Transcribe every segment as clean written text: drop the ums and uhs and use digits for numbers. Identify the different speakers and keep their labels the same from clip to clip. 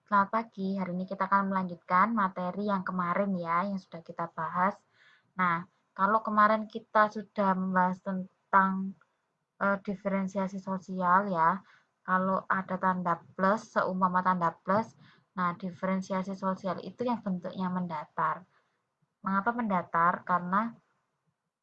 Speaker 1: Selamat pagi, hari ini kita akan melanjutkan materi yang kemarin ya, yang sudah kita bahas. Nah, kalau kemarin kita sudah membahas tentang diferensiasi sosial ya, kalau ada tanda plus, seumpama tanda plus, nah diferensiasi sosial itu yang bentuknya mendatar. Mengapa mendatar? Karena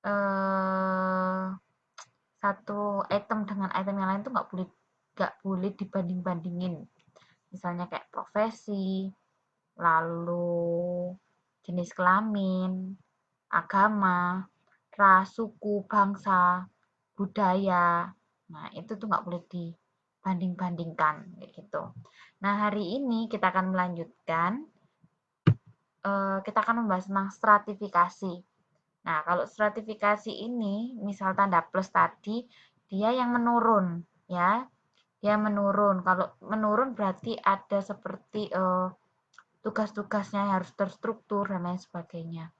Speaker 1: eh, satu item dengan item yang lain itu nggak boleh dibanding-bandingin. Misalnya kayak profesi, lalu jenis kelamin, agama, ras, suku, bangsa, budaya. Nah, itu tuh nggak boleh dibanding-bandingkan kayak gitu. Nah, hari ini kita akan melanjutkan, kita akan membahas tentang stratifikasi. Nah, kalau stratifikasi ini, misal tanda plus tadi, dia yang menurun, ya. Dia menurun. Kalau menurun berarti ada seperti tugas-tugasnya harus terstruktur dan lain sebagainya.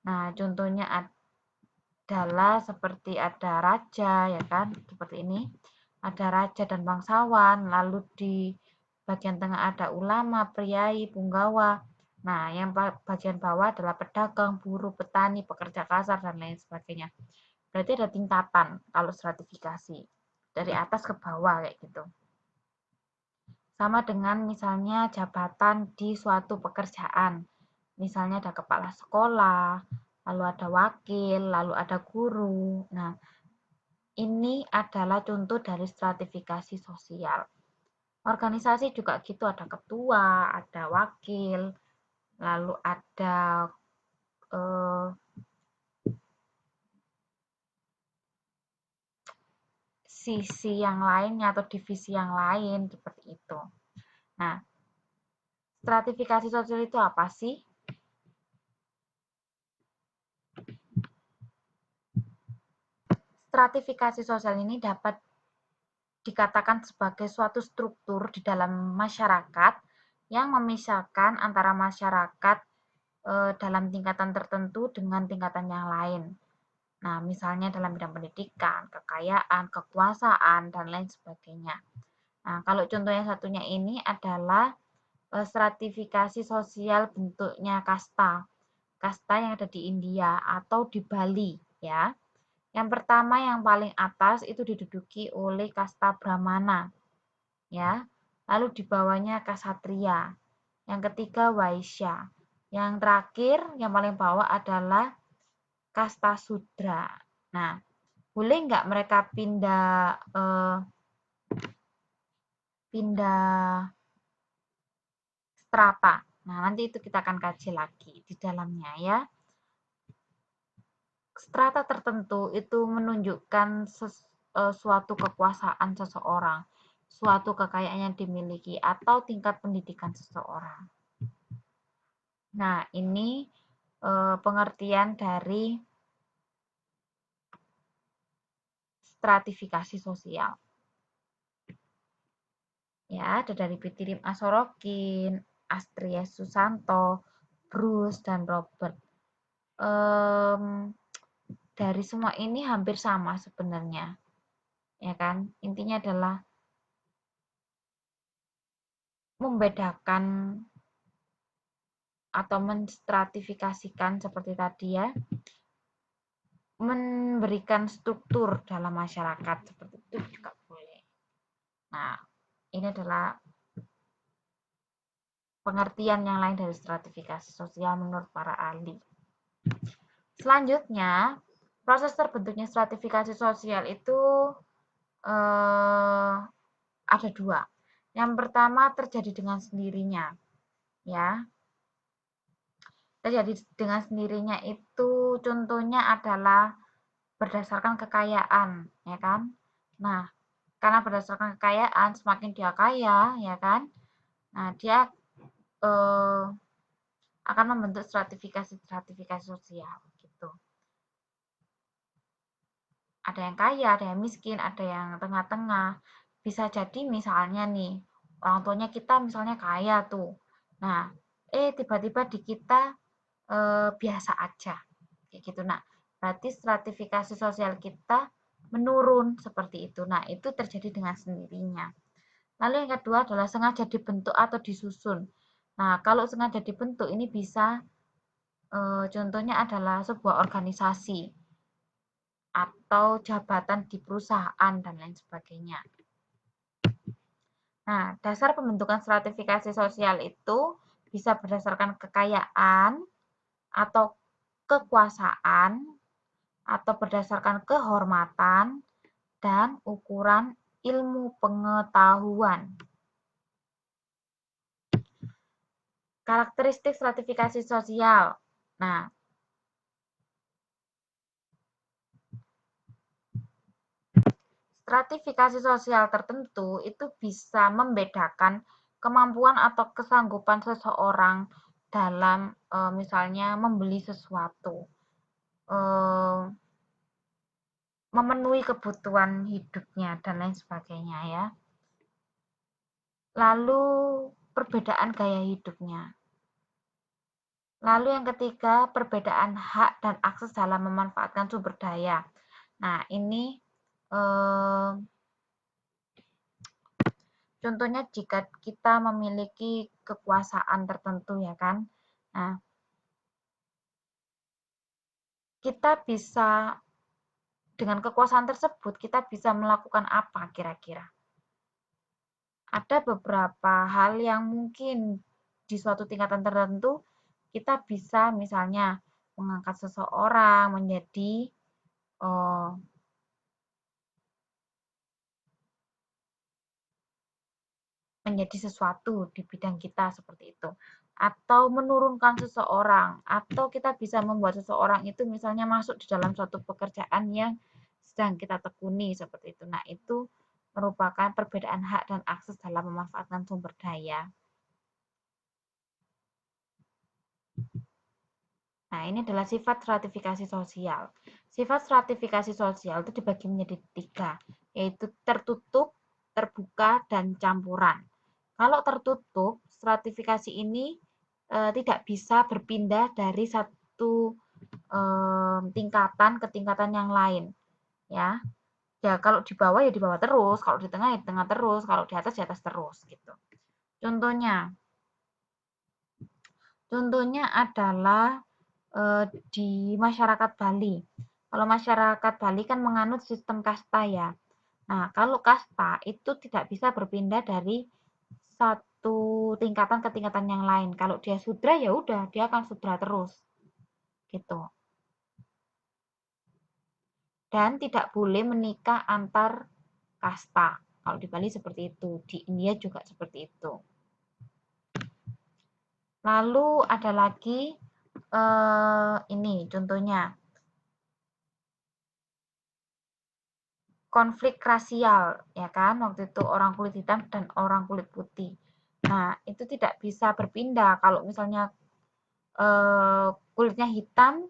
Speaker 1: Nah, contohnya adalah seperti ada raja, ya kan, seperti ini. Ada raja dan bangsawan, lalu di bagian tengah ada ulama, priai, punggawa. Nah, yang bagian bawah adalah pedagang, buruh, petani, pekerja kasar, dan lain sebagainya. Berarti ada tingkatan kalau stratifikasi. Dari atas ke bawah kayak gitu. Sama dengan misalnya jabatan di suatu pekerjaan. Misalnya ada kepala sekolah, lalu ada wakil, lalu ada guru. Nah, ini adalah contoh dari stratifikasi sosial. Organisasi juga gitu, ada ketua, ada wakil, lalu ada eh, sisi yang lainnya atau divisi yang lain seperti itu. Nah, stratifikasi sosial itu apa sih? Stratifikasi sosial ini dapat dikatakan sebagai suatu struktur di dalam masyarakat yang memisahkan antara masyarakat dalam tingkatan tertentu dengan tingkatan yang lain. Nah, misalnya dalam bidang pendidikan, kekayaan, kekuasaan, dan lain sebagainya. Nah, kalau contoh yang satunya ini adalah stratifikasi sosial bentuknya kasta. Kasta yang ada di India atau di Bali, ya. Yang pertama yang paling atas itu diduduki oleh kasta Brahmana, ya. Lalu di bawahnya Ksatria. Yang ketiga Waisya. Yang terakhir yang paling bawah adalah kasta Sudra. Nah, boleh nggak mereka pindah strata? Nah, nanti itu kita akan kaji lagi di dalamnya ya. Strata tertentu itu menunjukkan suatu kekuasaan seseorang, suatu kekayaan yang dimiliki, atau tingkat pendidikan seseorang. Nah, ini pengertian dari stratifikasi sosial. Ya, ada dari Pitirim Asorokin, Astria Susanto, Bruce, dan Robert. Dari semua ini hampir sama sebenarnya, ya kan? Intinya adalah membedakan atau menstratifikasikan seperti tadi ya, memberikan struktur dalam masyarakat seperti itu juga boleh. Nah, ini adalah pengertian yang lain dari stratifikasi sosial menurut para ahli. Selanjutnya, proses terbentuknya stratifikasi sosial itu ada dua. Yang pertama terjadi dengan sendirinya, ya. Terjadi dengan sendirinya itu contohnya adalah berdasarkan kekayaan, ya kan? Nah, karena berdasarkan kekayaan semakin dia kaya, ya kan? Nah, dia akan membentuk stratifikasi sosial gitu. Ada yang kaya, ada yang miskin, ada yang tengah-tengah. Bisa jadi misalnya nih, orang tuanya kita misalnya kaya tuh. Nah, tiba-tiba di kita biasa aja. Kayak gitu. Nah, berarti stratifikasi sosial kita menurun seperti itu. Nah, itu terjadi dengan sendirinya. Lalu yang kedua adalah sengaja dibentuk atau disusun. Nah, kalau sengaja dibentuk ini bisa contohnya adalah sebuah organisasi atau jabatan di perusahaan dan lain sebagainya. Nah, dasar pembentukan stratifikasi sosial itu bisa berdasarkan kekayaan atau kekuasaan atau berdasarkan kehormatan dan ukuran ilmu pengetahuan. Karakteristik stratifikasi sosial. Nah, stratifikasi sosial tertentu itu bisa membedakan kemampuan atau kesanggupan seseorang dalam misalnya membeli sesuatu, memenuhi kebutuhan hidupnya dan lain sebagainya ya. Lalu perbedaan gaya hidupnya. Lalu yang ketiga, perbedaan hak dan akses dalam memanfaatkan sumber daya. Nah, ini contohnya jika kita memiliki kekuasaan tertentu ya kan. Nah, kita bisa dengan kekuasaan tersebut kita bisa melakukan apa kira-kira? Ada beberapa hal yang mungkin di suatu tingkatan tertentu kita bisa misalnya mengangkat seseorang menjadi sesuatu di bidang kita seperti itu. Atau menurunkan seseorang, atau kita bisa membuat seseorang itu misalnya masuk di dalam suatu pekerjaan yang sedang kita tekuni seperti itu. Nah, itu merupakan perbedaan hak dan akses dalam memanfaatkan sumber daya. Nah, ini adalah sifat stratifikasi sosial. Sifat stratifikasi sosial itu dibagi menjadi 3, yaitu tertutup, terbuka, dan campuran. Kalau tertutup, stratifikasi ini tidak bisa berpindah dari satu tingkatan ke tingkatan yang lain. Ya, ya kalau di bawah ya di bawah terus, kalau di tengah ya di tengah terus, kalau di atas terus gitu. Contohnya adalah di masyarakat Bali. Kalau masyarakat Bali kan menganut sistem kasta ya. Nah, kalau kasta itu tidak bisa berpindah dari satu tingkatan ke tingkatan yang lain. Kalau dia sudra ya udah, dia akan sudra terus. Gitu. Dan tidak boleh menikah antar kasta. Kalau di Bali seperti itu, di India juga seperti itu. Lalu ada lagi ini contohnya konflik rasial, ya kan? Waktu itu orang kulit hitam dan orang kulit putih. Nah, itu tidak bisa berpindah. Kalau misalnya kulitnya hitam,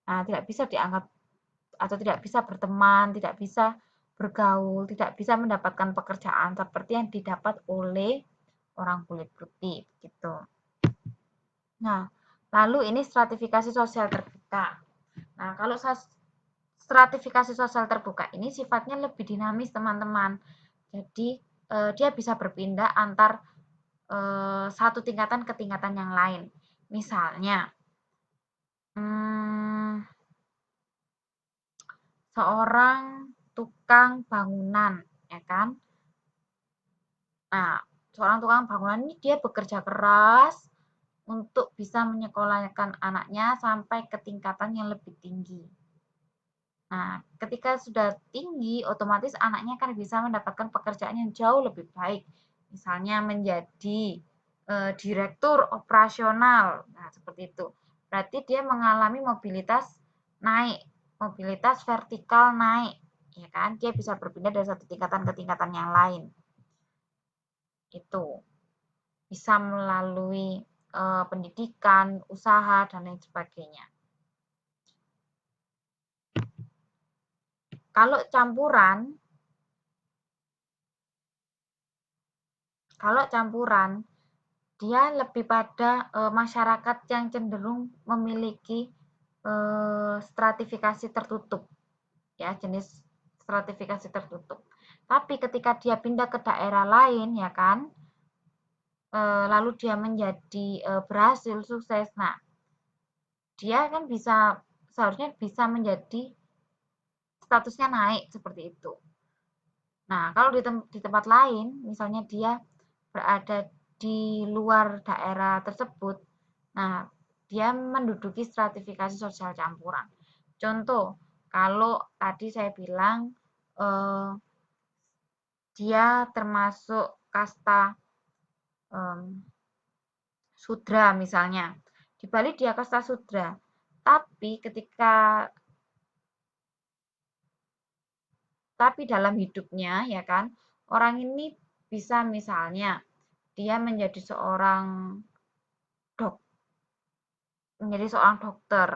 Speaker 1: nah tidak bisa dianggap atau tidak bisa berteman, tidak bisa bergaul, tidak bisa mendapatkan pekerjaan seperti yang didapat oleh orang kulit putih, gitu. Nah, lalu ini stratifikasi sosial terbuka. Nah, kalau stratifikasi sosial terbuka ini sifatnya lebih dinamis, teman-teman. Jadi, dia bisa berpindah antar satu tingkatan ke tingkatan yang lain. Misalnya, seorang tukang bangunan, ya kan? Nah, seorang tukang bangunan ini dia bekerja keras untuk bisa menyekolahkan anaknya sampai ke tingkatan yang lebih tinggi. Nah, ketika sudah tinggi, otomatis anaknya akan bisa mendapatkan pekerjaan yang jauh lebih baik. Misalnya menjadi direktur operasional. Nah, seperti itu. Berarti dia mengalami mobilitas naik, mobilitas vertikal naik, ya kan? Dia bisa berpindah dari satu tingkatan ke tingkatan yang lain. Itu bisa melalui pendidikan, usaha, dan lain sebagainya. Kalau campuran, dia lebih pada masyarakat yang cenderung memiliki stratifikasi tertutup, ya jenis stratifikasi tertutup. Tapi ketika dia pindah ke daerah lain, ya kan, lalu dia menjadi berhasil, sukses. Nah, dia kan seharusnya bisa menjadi statusnya naik seperti itu. Nah, kalau di tempat lain, misalnya dia berada di luar daerah tersebut, nah, dia menduduki stratifikasi sosial campuran. Contoh, kalau tadi saya bilang dia termasuk kasta Sudra misalnya. Di Bali dia kasta Sudra. Tapi dalam hidupnya, ya kan, orang ini bisa misalnya dia menjadi seorang dokter,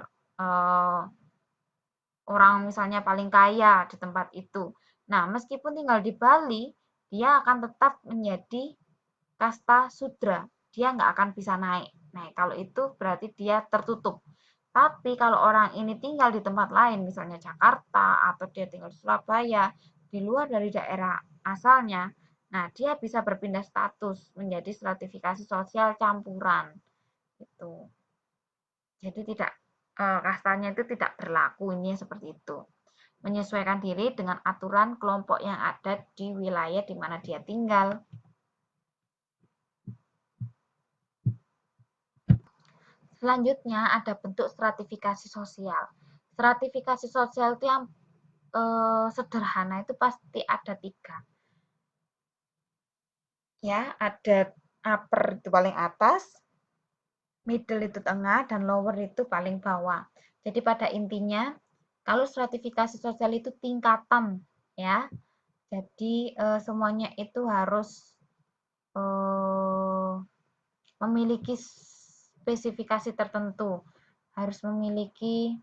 Speaker 1: orang misalnya paling kaya di tempat itu. Nah, meskipun tinggal di Bali, dia akan tetap menjadi kasta Sudra. Dia nggak akan bisa naik. Nah, kalau itu berarti dia tertutup. Tapi kalau orang ini tinggal di tempat lain, misalnya Jakarta atau dia tinggal di Surabaya, di luar dari daerah asalnya, nah dia bisa berpindah status menjadi stratifikasi sosial campuran. Gitu. Jadi kastanya itu tidak berlaku, ini seperti itu. Menyesuaikan diri dengan aturan kelompok yang ada di wilayah di mana dia tinggal. Selanjutnya ada bentuk stratifikasi sosial. Stratifikasi sosial itu yang sederhana itu pasti ada 3. Ya, ada upper itu paling atas, middle itu tengah, dan lower itu paling bawah. Jadi pada intinya, kalau stratifikasi sosial itu tingkatan, ya. Jadi semuanya itu harus memiliki spesifikasi tertentu, harus memiliki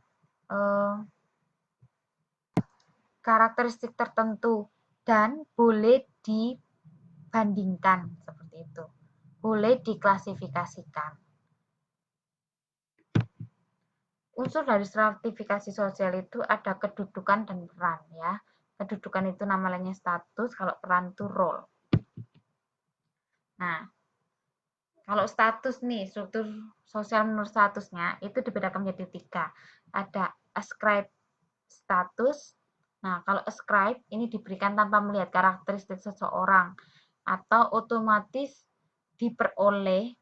Speaker 1: karakteristik tertentu dan boleh dibandingkan seperti itu. Boleh diklasifikasikan. Unsur dari stratifikasi sosial itu ada kedudukan dan peran, ya. Kedudukan itu namanya status, kalau peran itu role. Nah, kalau status nih, struktur sosial menurut statusnya itu dibedakan menjadi 3. Ada ascribe status. Nah, kalau ascribe ini diberikan tanpa melihat karakteristik seseorang atau otomatis diperoleh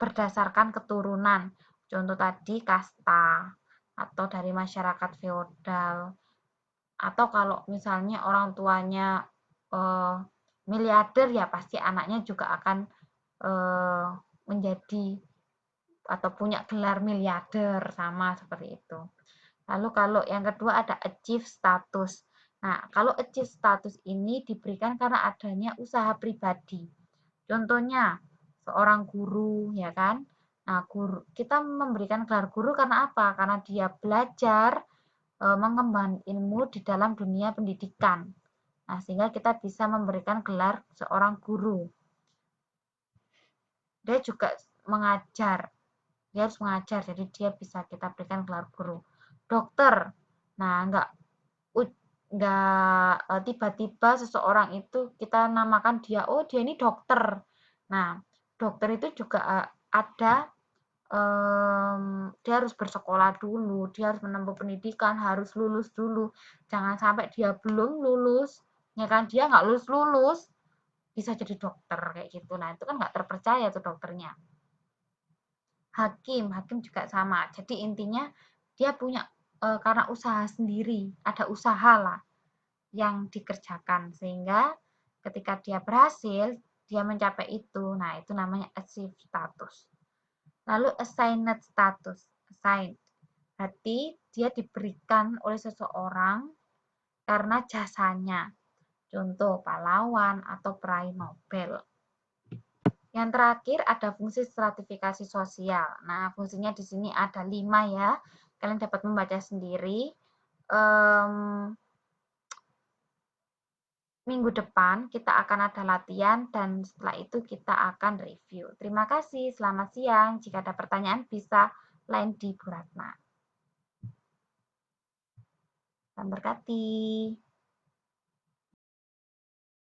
Speaker 1: berdasarkan keturunan. Contoh tadi kasta atau dari masyarakat feodal. Atau kalau misalnya orang tuanya miliarder, ya pasti anaknya juga akan menjadi atau punya gelar miliarder, sama seperti itu. Lalu kalau yang kedua ada achieve status. Nah, kalau achieve status ini diberikan karena adanya usaha pribadi. Contohnya seorang guru, ya kan? Nah, kita memberikan gelar guru karena apa? Karena dia belajar mengembangkan ilmu di dalam dunia pendidikan. Nah, sehingga kita bisa memberikan gelar seorang guru. Dia juga mengajar. Dia harus mengajar, jadi dia bisa kita berikan gelar guru. Dokter. Nah, enggak tiba-tiba seseorang itu kita namakan dia, oh dia ini dokter. Nah, dokter itu juga ada dia harus bersekolah dulu, dia harus menempuh pendidikan, harus lulus dulu. Jangan sampai dia belum lulus, ya kan, dia nggak lulus-lulus, bisa jadi dokter kayak gitu. Nah, itu kan nggak terpercaya tuh dokternya. Hakim juga sama. Jadi intinya dia punya karena usaha sendiri, ada usaha lah yang dikerjakan sehingga ketika dia berhasil, dia mencapai itu. Nah, itu namanya achieve status. Lalu assigned status. Assigned berarti dia diberikan oleh seseorang karena jasanya. Contoh pahlawan atau peraih Nobel. Yang terakhir ada fungsi stratifikasi sosial. Nah, fungsinya di sini ada 5 ya. Kalian dapat membaca sendiri. Minggu depan kita akan ada latihan dan setelah itu kita akan review. Terima kasih, selamat siang. Jika ada pertanyaan bisa line di Bu Ratna. Salam berkati.